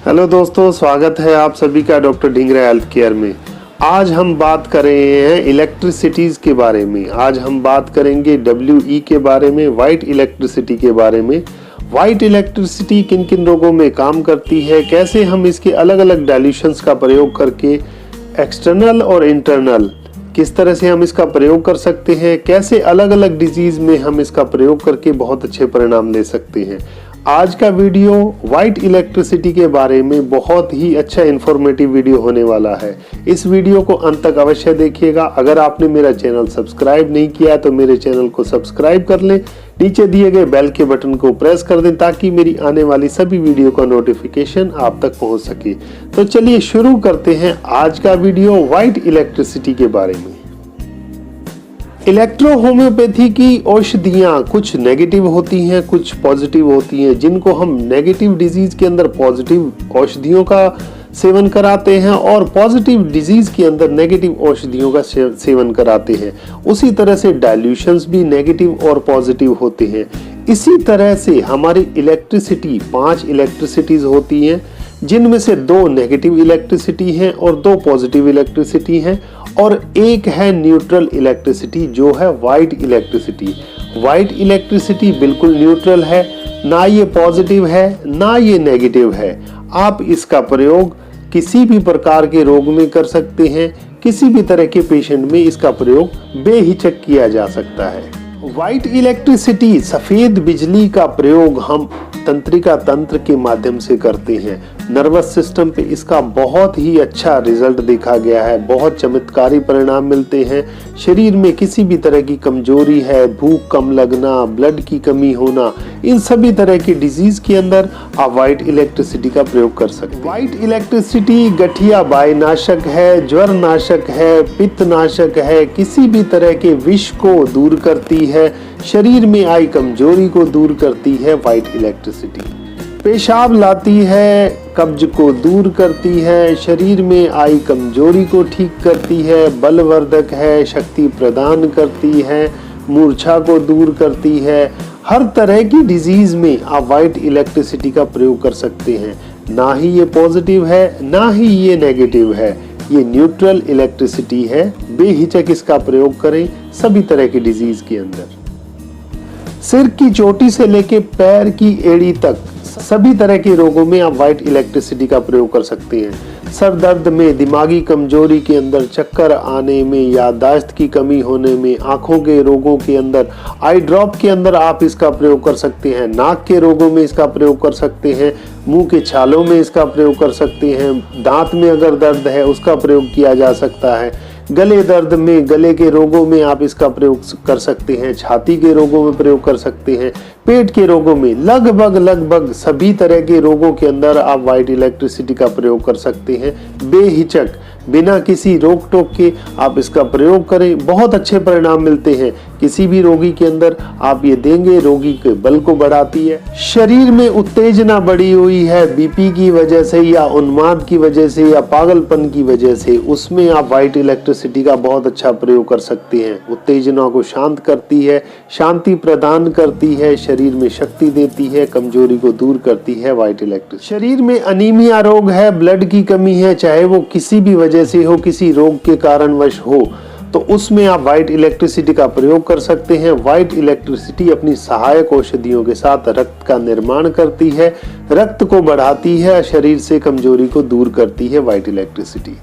Hello दोस्तों, स्वागत है आप सभी का डॉक्टर ढींगरा हेल्थ केयर में। आज हम बात कर रहे हैं इलेक्ट्रिसिटीज के बारे में। आज हम बात करेंगे WE के बारे में, वाइट इलेक्ट्रिसिटी के बारे में। वाइट इलेक्ट्रिसिटी किन किन रोगों में काम करती है, कैसे हम इसके अलग अलग डाइल्यूशंस का प्रयोग करके एक्सटर्नल और इंटरनल किस तरह से हम इसका प्रयोग कर सकते हैं, कैसे अलग अलग डिजीज में हम इसका प्रयोग करके बहुत अच्छे परिणाम ले सकते हैं। आज का वीडियो वाइट इलेक्ट्रिसिटी के बारे में बहुत ही अच्छा इंफॉर्मेटिव वीडियो होने वाला है। इस वीडियो को अंत तक अवश्य देखिएगा। अगर आपने मेरा चैनल सब्सक्राइब नहीं किया तो मेरे चैनल को सब्सक्राइब कर लें, नीचे दिए गए बेल के बटन को प्रेस कर दें ताकि मेरी आने वाली सभी वीडियो का नोटिफिकेशन आप तक पहुंच सके। तो चलिए शुरू करते हैं आज का वीडियो वाइट इलेक्ट्रिसिटी के बारे में। इलेक्ट्रो होम्योपैथी की औषधियाँ कुछ नेगेटिव होती हैं, कुछ पॉजिटिव होती हैं। जिनको हम नेगेटिव डिजीज के अंदर पॉजिटिव औषधियों का सेवन कराते हैं और पॉजिटिव डिजीज के अंदर नेगेटिव औषधियों का सेवन कराते हैं। उसी तरह से डाइल्यूशंस भी नेगेटिव और पॉजिटिव होते हैं। इसी तरह से हमारी इलेक्ट्रिसिटी 5 इलेक्ट्रिसिटीज होती हैं, जिनमें से 2 नेगेटिव इलेक्ट्रिसिटी हैं और 2 पॉजिटिव इलेक्ट्रिसिटी हैं, और एक है न्यूट्रल इलेक्ट्रिसिटी जो है वाइट इलेक्ट्रिसिटी। वाइट इलेक्ट्रिसिटी बिल्कुल न्यूट्रल है, ना ये पॉजिटिव है ना ये नेगेटिव है। आप इसका प्रयोग किसी भी प्रकार के रोग में कर सकते हैं, किसी भी तरह के पेशेंट में इसका प्रयोग बेहिचक किया जा सकता है। वाइट इलेक्ट्रिसिटी सफेद बिजली का प्रयोग हम तंत्रिका तंत्र के माध्यम से करते हैं। नर्वस सिस्टम पे इसका बहुत ही अच्छा रिजल्ट देखा गया है, बहुत चमत्कारी परिणाम मिलते हैं। शरीर में किसी भी तरह की कमजोरी है, भूख कम लगना, ब्लड की कमी होना, इन सभी तरह की डिजीज के अंदर आप वाइट इलेक्ट्रिसिटी का प्रयोग कर सकते हैं। वाइट इलेक्ट्रिसिटी गठिया बाय नाशक है, ज्वर नाशक है, पित्त नाशक है, किसी भी तरह के विष को दूर करती है, शरीर में आई कमजोरी को दूर करती है वाइट इलेक्ट्रिसिटी। पेशाब लाती है, कब्ज को दूर करती है, शरीर में आई कमजोरी को ठीक करती है, बलवर्धक है, शक्ति प्रदान करती है, मूर्छा को दूर करती है। हर तरह की डिजीज में आप वाइट इलेक्ट्रिसिटी का प्रयोग कर सकते हैं। ना ही ये पॉजिटिव है ना ही ये नेगेटिव है, ये न्यूट्रल इलेक्ट्रिसिटी है। बेहिचक इसका प्रयोग करें सभी तरह की डिजीज के अंदर। सिर की चोटी से लेके पैर की एड़ी तक सभी तरह के रोगों में आप वाइट इलेक्ट्रिसिटी का प्रयोग कर सकते हैं। सर दर्द में, दिमागी कमजोरी के अंदर, चक्कर आने में, याददाश्त की कमी होने में, आंखों के रोगों के अंदर, आई ड्रॉप के अंदर आप इसका प्रयोग कर सकते हैं। नाक के रोगों में इसका प्रयोग कर सकते हैं, मुंह के छालों में इसका प्रयोग कर सकते हैं, दांत में अगर दर्द है उसका प्रयोग किया जा सकता है, गले दर्द में, गले के रोगों में आप इसका प्रयोग कर सकते हैं, छाती के रोगों में प्रयोग कर सकते हैं, पेट के रोगों में, लगभग सभी तरह के रोगों के अंदर आप वाइट इलेक्ट्रिसिटी का प्रयोग कर सकते हैं। बेहिचक बिना किसी रोक टोक के आप इसका प्रयोग करें, बहुत अच्छे परिणाम मिलते हैं। किसी भी रोगी के अंदर आप ये देंगे, रोगी के बल को बढ़ाती है। शरीर में उत्तेजना बढ़ी हुई है BP की वजह से या उन्माद की वजह से या पागलपन की वजह से, उसमें आप वाइट इलेक्ट्रिसिटी का बहुत अच्छा प्रयोग कर सकते हैं। उत्तेजना को शांत करती है, शांति प्रदान करती है, शरीर में शक्ति देती है, कमजोरी को दूर करती है वाइट इलेक्ट्रिसिटी। शरीर में अनीमिया रोग है, ब्लड की कमी है, चाहे वो किसी भी वजह से हो, किसी रोग के कारणवश हो, तो उसमें आप वाइट इलेक्ट्रिसिटी का प्रयोग कर सकते हैं। वाइट इलेक्ट्रिसिटी अपनी सहायक औषधियों के साथ रक्त का निर्माण करती है, रक्त को बढ़ाती है, शरीर से कमजोरी को दूर करती है वाइट इलेक्ट्रिसिटी।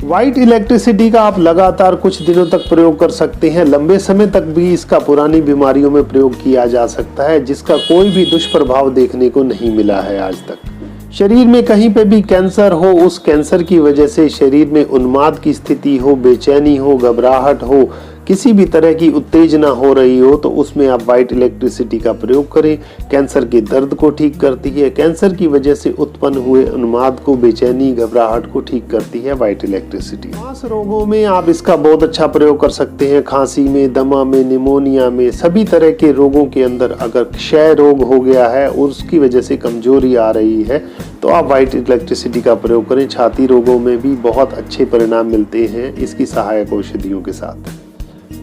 वाइट इलेक्ट्रिसिटी का आप लगातार कुछ दिनों तक प्रयोग कर सकते हैं। लंबे समय तक भी इसका पुरानी बीमारियों में प्रयोग किया जा सकता है, जिसका कोई भी दुष्प्रभाव देखने को नहीं मिला है आज तक। शरीर में कहीं पे भी कैंसर हो, उस कैंसर की वजह से शरीर में उन्माद की स्थिति हो, बेचैनी हो, घबराहट हो, किसी भी तरह की उत्तेजना हो रही हो, तो उसमें आप वाइट इलेक्ट्रिसिटी का प्रयोग करें। कैंसर के दर्द को ठीक करती है, कैंसर की वजह से उत्पन्न हुए उन्माद को, बेचैनी, घबराहट को ठीक करती है वाइट इलेक्ट्रिसिटी। श्वास रोगों में आप इसका बहुत अच्छा प्रयोग कर सकते हैं। खांसी में, दमा में, निमोनिया में, सभी तरह के रोगों के अंदर अगर क्षय रोग हो गया है और उसकी वजह से कमजोरी आ रही है तो आप वाइट इलेक्ट्रिसिटी का प्रयोग करें। छाती रोगों में भी बहुत अच्छे परिणाम मिलते हैं इसकी सहायक औषधियों के साथ।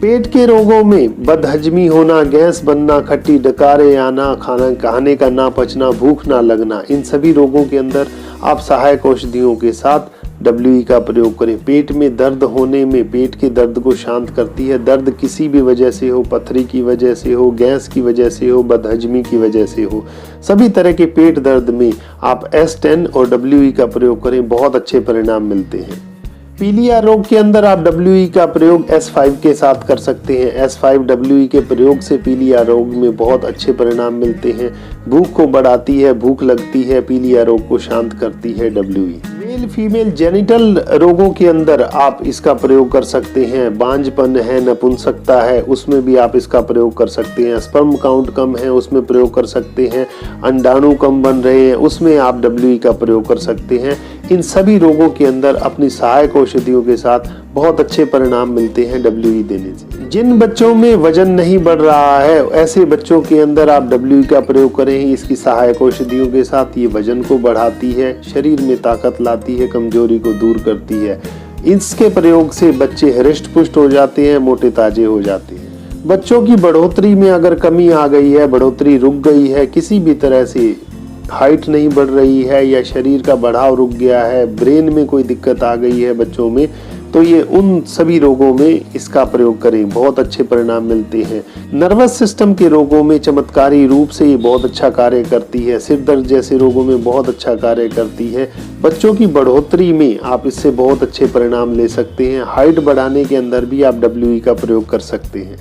पेट के रोगों में बदहजमी होना, गैस बनना, खट्टी डकारें आना, खाना खाने का ना पचना, भूख ना लगना, इन सभी रोगों के अंदर आप सहायक औषधियों के साथ WE का प्रयोग करें। पेट में दर्द होने में पेट के दर्द को शांत करती है। दर्द किसी भी वजह से हो, पथरी की वजह से हो, गैस की वजह से हो, बदहजमी की वजह से हो, सभी तरह के पेट दर्द में आप S10 और WE का प्रयोग करें, बहुत अच्छे परिणाम मिलते हैं। पीलिया रोग के अंदर आप WE का प्रयोग S5 के साथ कर सकते हैं। S5 WE के प्रयोग से पीलिया रोग में बहुत अच्छे परिणाम मिलते हैं। भूख को बढ़ाती है, भूख लगती है, पीलिया रोग को शांत करती है WE। मेल फीमेल जेनिटल रोगों के अंदर आप इसका प्रयोग कर सकते हैं। बांझपन है, नपुंसकता है, उसमें भी आप इसका प्रयोग कर सकते हैं। स्पर्म काउंट कम है, उसमें प्रयोग कर सकते हैं। अंडाणु कम बन रहे हैं, उसमें आप WE का प्रयोग कर सकते हैं। इन सभी रोगों के अंदर अपनी सहायक औषधियों के साथ बहुत अच्छे परिणाम मिलते हैं WE देने से। जिन बच्चों में वजन नहीं बढ़ रहा है, ऐसे बच्चों के अंदर आप WE का प्रयोग करें। इसकी सहायक औषधियों के साथ ये वजन को बढ़ाती है, शरीर में ताकत लाती है, कमजोरी को दूर करती है। इसके प्रयोग से बच्चे हृष्ट पुष्ट हो जाते हैं, मोटे ताजे हो जाते हैं। बच्चों की बढ़ोतरी में अगर कमी आ गई है, बढ़ोतरी रुक गई है, किसी भी तरह से हाइट नहीं बढ़ रही है या शरीर का बढ़ाव रुक गया है, ब्रेन में कोई दिक्कत आ गई है बच्चों में, तो ये उन सभी रोगों में इसका प्रयोग करें, बहुत अच्छे परिणाम मिलते हैं। नर्वस सिस्टम के रोगों में चमत्कारी रूप से ये बहुत अच्छा कार्य करती है। सिर दर्द जैसे रोगों में बहुत अच्छा कार्य करती है। बच्चों की बढ़ोतरी में आप इससे बहुत अच्छे परिणाम ले सकते हैं। हाइट बढ़ाने के अंदर भी आप WE का प्रयोग कर सकते हैं।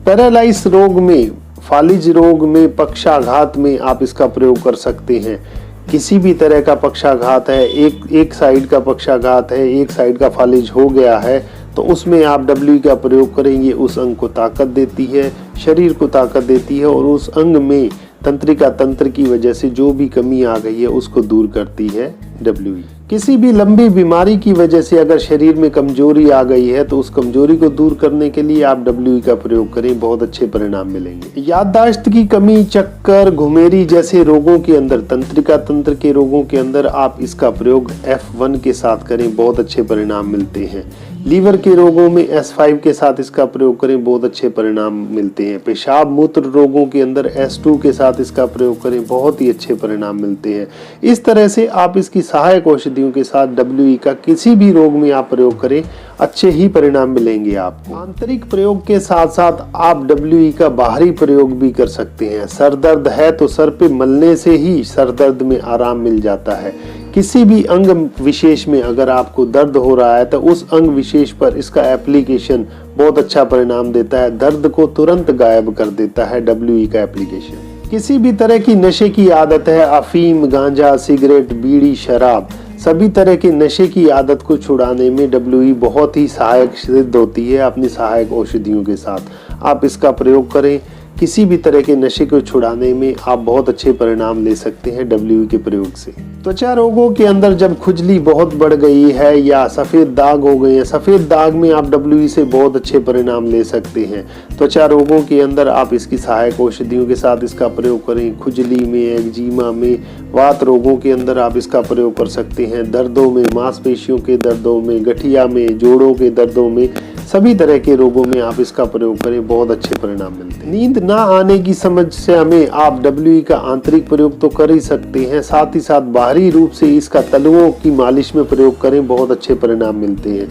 पैरालाइज रोग में, फालिज रोग में, पक्षाघात में आप इसका प्रयोग कर सकते हैं। किसी भी तरह का पक्षाघात है, एक साइड का पक्षाघात है, एक साइड का फालिज हो गया है, तो उसमें आप WE का प्रयोग करेंगे। उस अंग को ताकत देती है, शरीर को ताकत देती है और उस अंग में तंत्रिका तंत्र की वजह से जो भी कमी आ गई है उसको दूर करती है WE। किसी भी लंबी बीमारी की वजह से अगर शरीर में कमजोरी आ गई है तो उस कमजोरी को दूर करने के लिए आप WE का प्रयोग करें, बहुत अच्छे परिणाम मिलेंगे। याददाश्त की कमी, चक्कर, घुमेरी जैसे रोगों के अंदर, तंत्रिका तंत्र के रोगों के अंदर आप इसका प्रयोग F1 के साथ करें, बहुत अच्छे परिणाम मिलते हैं। लीवर के रोगों में S5 के साथ इसका प्रयोग करें, बहुत अच्छे परिणाम मिलते हैं। पेशाब मूत्र रोगों के अंदर S2 के साथ इसका प्रयोग करें, बहुत ही अच्छे परिणाम मिलते हैं। इस तरह से आप इसकी सहायक औषधियों के साथ WE का किसी भी रोग में आप प्रयोग करें, अच्छे ही परिणाम मिलेंगे आपको। आंतरिक प्रयोग के साथ साथ आप WE का बाहरी प्रयोग भी कर सकते हैं। सर दर्द है तो सर पे मलने से ही सर दर्द में आराम मिल जाता है। किसी भी अंग विशेष में अगर आपको दर्द हो रहा है तो उस अंग विशेष पर इसका एप्लीकेशन बहुत अच्छा परिणाम देता है, दर्द को तुरंत गायब कर देता है WE का एप्लीकेशन। किसी भी तरह की नशे की आदत है, अफीम, गांजा, सिगरेट, बीड़ी, शराब, सभी तरह के नशे की आदत को छुड़ाने में WE बहुत ही सहायक सिद्ध होती है। अपनी सहायक औषधियों के साथ आप इसका प्रयोग करें। किसी भी तरह के नशे को छुड़ाने में आप बहुत अच्छे परिणाम ले सकते हैं WE के प्रयोग से। त्वचा रोगों के अंदर जब खुजली बहुत बढ़ गई है या सफ़ेद दाग हो गए हैं, सफ़ेद दाग में आप WE से बहुत अच्छे परिणाम ले सकते हैं। त्वचा रोगों के अंदर आप इसकी सहायक औषधियों के साथ इसका प्रयोग करें। खुजली में, एक्जिमा में, वात रोगों के अंदर आप इसका प्रयोग कर सकते हैं। दर्दों में, मांसपेशियों के दर्दों में, गठिया में, जोड़ों के दर्दों में, सभी तरह के रोगों में आप इसका प्रयोग करें, बहुत अच्छे परिणाम मिलते हैं। नींद ना आने की समस्या में आप WE का आंतरिक प्रयोग तो कर ही सकते हैं, साथ ही साथ बाहरी रूप से इसका तलुओं की मालिश में प्रयोग करें, बहुत अच्छे परिणाम मिलते हैं।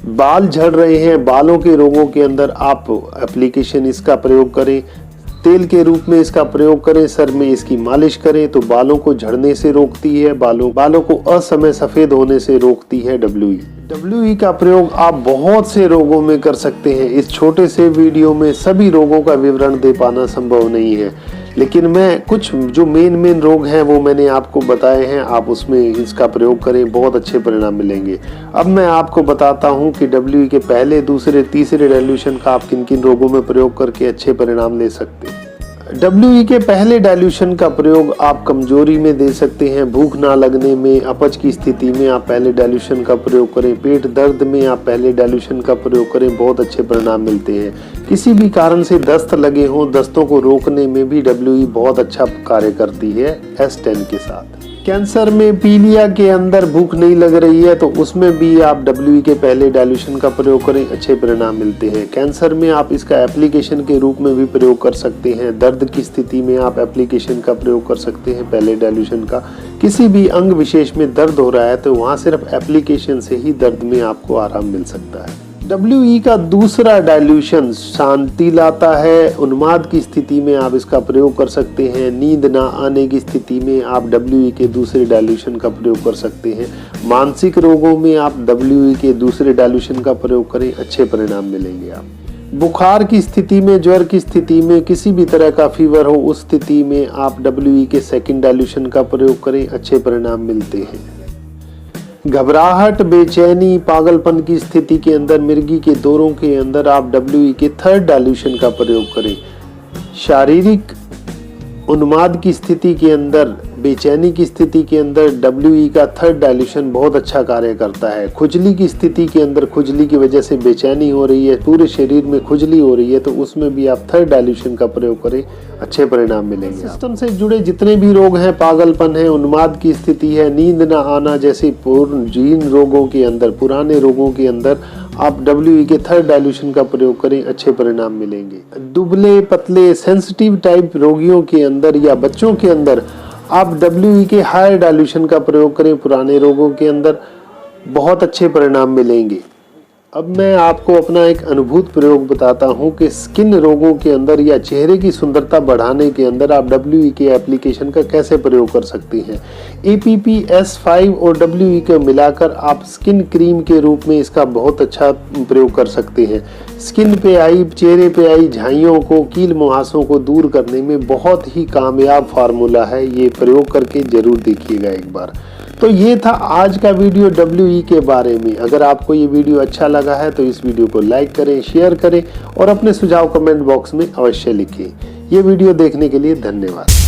बाल झड़ रहे हैं, बालों के रोगों के अंदर आप एप्लीकेशन इसका प्रयोग करें, तेल के रूप में इसका प्रयोग करें, सर में इसकी मालिश करें तो बालों को झड़ने से रोकती है, बालों को असमय सफेद होने से रोकती है WE का प्रयोग आप बहुत से रोगों में कर सकते हैं। इस छोटे से वीडियो में सभी रोगों का विवरण दे पाना संभव नहीं है, लेकिन मैं कुछ जो मेन रोग हैं वो मैंने आपको बताए हैं, आप उसमें इसका प्रयोग करें, बहुत अच्छे परिणाम मिलेंगे। अब मैं आपको बताता हूं कि WE के पहले, दूसरे, तीसरे डाइल्यूशन का आप किन किन रोगों में प्रयोग करके अच्छे परिणाम ले सकते हैं। WE के पहले डाइल्यूशन का प्रयोग आप कमजोरी में दे सकते हैं, भूख ना लगने में, अपच की स्थिति में आप पहले डाइल्यूशन का प्रयोग करें, पेट दर्द में आप पहले डाइल्यूशन का प्रयोग करें, बहुत अच्छे परिणाम मिलते हैं। किसी भी कारण से दस्त लगे हों, दस्तों को रोकने में भी WE बहुत अच्छा कार्य करती है S10 के साथ। कैंसर में पीलिया के अंदर भूख नहीं लग रही है तो उसमें भी आप WE के पहले डाइल्यूशन का प्रयोग करें, अच्छे परिणाम मिलते हैं। कैंसर में आप इसका एप्लीकेशन के रूप में भी प्रयोग कर सकते हैं। दर्द की स्थिति में आप एप्लीकेशन का प्रयोग कर सकते हैं पहले डाइल्यूशन का। किसी भी अंग विशेष में दर्द हो रहा है तो वहाँ सिर्फ एप्लीकेशन से ही दर्द में आपको आराम मिल सकता है। WE का दूसरा डाइल्यूशन शांति लाता है। उन्माद की स्थिति में आप इसका प्रयोग कर सकते हैं। नींद ना आने की स्थिति में आप WE के दूसरे डाइल्यूशन का प्रयोग कर सकते हैं। मानसिक रोगों में आप WE के दूसरे डाइल्यूशन का प्रयोग करें, अच्छे परिणाम मिलेंगे आप। बुखार की स्थिति में, ज्वर की स्थिति में, किसी भी तरह का फीवर हो उस स्थिति में आप WE के सेकंड डाइल्यूशन का प्रयोग करें, अच्छे परिणाम मिलते हैं। घबराहट, बेचैनी, पागलपन की स्थिति के अंदर, मिर्गी के दौरों के अंदर आप WE के थर्ड डाइल्यूशन का प्रयोग करें। शारीरिक उन्माद की स्थिति के अंदर, बेचैनी की स्थिति के अंदर WE का थर्ड डाइल्यूशन बहुत अच्छा कार्य करता है। खुजली की स्थिति के अंदर, खुजली की वजह से बेचैनी हो रही है, पूरे शरीर में खुजली हो रही है तो उसमें भी आप थर्ड डाइल्यूशन का प्रयोग करें, अच्छे परिणाम मिलेंगे। सिस्टम से जुड़े जितने भी रोग हैं, पागलपन है, उन्माद की स्थिति है, नींद न आना जैसे पूर्ण रोगों के अंदर, पुराने रोगों के अंदर आप WE के थर्ड डाइल्यूशन का प्रयोग करें, अच्छे परिणाम मिलेंगे। दुबले पतले सेंसिटिव टाइप रोगियों के अंदर या बच्चों के अंदर आप WE के हायर डाइल्यूशन का प्रयोग करें, पुराने रोगों के अंदर बहुत अच्छे परिणाम मिलेंगे। अब मैं आपको अपना एक अनुभूत प्रयोग बताता हूं कि स्किन रोगों के अंदर या चेहरे की सुंदरता बढ़ाने के अंदर आप WE के एप्लीकेशन का कैसे प्रयोग कर सकते हैं। APP-S5 और WE को मिलाकर आप स्किन क्रीम के रूप में इसका बहुत अच्छा प्रयोग कर सकते हैं। स्किन पे आई, चेहरे पे आई झाइयों को, कील मुहासों को दूर करने में बहुत ही कामयाब फार्मूला है। ये प्रयोग करके जरूर देखिएगा एक बार। तो ये था आज का वीडियो WE के बारे में। अगर आपको ये वीडियो अच्छा लगा है तो इस वीडियो को लाइक करें, शेयर करें और अपने सुझाव कमेंट बॉक्स में अवश्य लिखें। ये वीडियो देखने के लिए धन्यवाद।